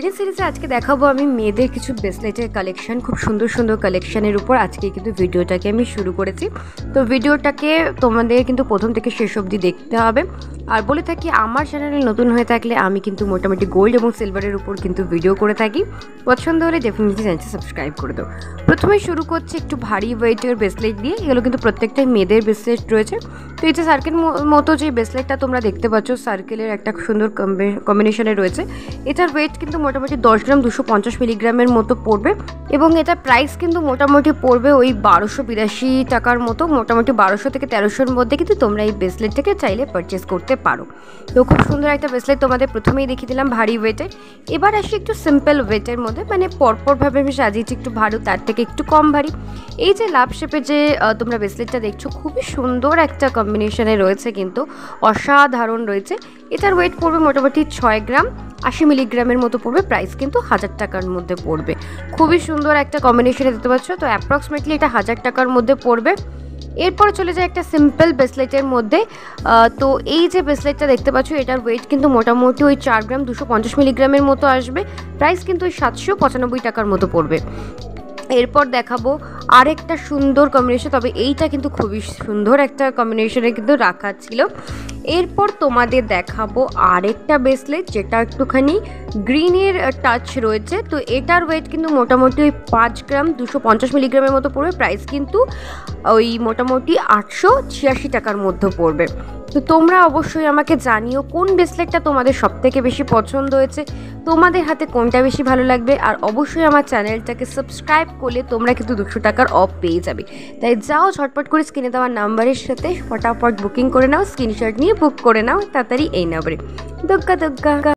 Golden সিরিজে আজকে দেখাবো আমি মেয়েদের কিছু ব্রেসলেটের কালেকশন, খুব সুন্দর সুন্দর কালেকশনের উপর আজকে কিন্তু ভিডিওটাকে আমি শুরু করেছি। তো ভিডিওটাকে তোমাদের কিন্তু প্রথম থেকে শেষ অবধি দেখতে হবে। আর বলে থাকি আমার চ্যানেলে নতুন হয়ে থাকলে আমি কিন্তু মোটামুটি গোল্ড এবং সিলভারের উপর কিন্তু ভিডিও করে থাকি। পছন্দ হলে ডেফিনেটলি চ্যানেলটি সাবস্ক্রাইব করে দাও। প্রথমে শুরু করছি একটু ভারী ওয়েটের ব্রেসলেট দিয়ে। এগুলো কিন্তু প্রত্যেকটাই মেয়েদের ব্রেসলেট রয়েছে। তো এই যে সার্কেল মতো যে ব্রেসলেটটা তোমরা দেখতে পাচ্ছ, সার্কেলের একটা সুন্দর কম্বিনেশনে রয়েছে। এটার ওয়েট কিন্তু মোটামুটি 10 গ্রাম 250 মিলিগ্রামের মতো পড়বে এবং এটার প্রাইস কিন্তু মোটামুটি পড়বে ওই 1282 টাকার মতো। মোটামুটি 1200 থেকে 1300-র মধ্যে কিন্তু তোমরা এই ব্রেসলেটটাকে চাইলে পারচেস করতে পারো। তো খুব সুন্দর একটা ব্রেসলেট তোমাদের প্রথমেই দেখিয়ে দিলাম ভারী ওয়েটের। এবার আসি একটু সিম্পল ওয়েটের মধ্যে, মানে পরপরভাবে আমি সাজিয়েছি, একটু ভারী তার থেকে একটু কম ভারী। এই যে লাভ শেপে যে তোমরা ব্রেসলেটটা দেখছো, খুবই সুন্দর একটা কম্বিনেশনে রয়েছে, কিন্তু অসাধারণ রয়েছে। এটার ওয়েট পড়বে মোটামুটি 6 গ্রাম 80 মিলিগ্রামের মতো পড়বে। প্রাইস কিন্তু 1000 টাকার মধ্যে পড়বে। খুবই সুন্দর একটা কম্বিনেশনে দিতে পারছো। তো অ্যাপ্রক্সিমেটলি এটা 1000 টাকার মধ্যে পড়বে। এরপর চলে যায় একটা সিম্পল ব্রেসলেটের মধ্যে। তো এই যে ব্রেসলেটটা দেখতে পাচ্ছ, এটার ওয়েট কিন্তু মোটামুটি ওই 4 গ্রাম 250 মিলিগ্রামের মতো আসবে। প্রাইস কিন্তু ওই 795 টাকার মতো পড়বে। এরপর দেখাবো আরেকটা সুন্দর কম্বিনেশন, তবে এইটা কিন্তু খুবই সুন্দর একটা কম্বিনেশনে কিন্তু রাখা ছিল। এরপর তোমাদের দেখাবো আরেকটা ব্রেসলেট যেটা একটুখানি গ্রিনের টাচ রয়েছে। তো এটার ওয়েট কিন্তু মোটামুটি ওই 5 গ্রাম 250 মিলিগ্রামের মতো পড়বে। প্রাইস কিন্তু ওই মোটামুটি 886 টাকার মধ্যে পড়বে। তো তোমরা অবশ্যই আমাকে জানিও কোন ব্রেসলেটটা তোমাদের সবথেকে বেশি পছন্দ হয়েছে, তোমাদের হাতে কোনটা বেশি ভালো লাগবে। আর অবশ্যই আমার চ্যানেলটাকে সাবস্ক্রাইব করলে তোমরা কিন্তু 200 টাকার অফ পেয়ে যাবে। তাই যাও ঝটপট করে স্ক্রিনে দেওয়া নাম্বারের সাথে ফটাফট বুকিং করে নাও, স্ক্রিনশট নিয়ে বুক করে নাও তাড়াতাড়ি এই নাম্বারে। দগ্গা দগ্গা।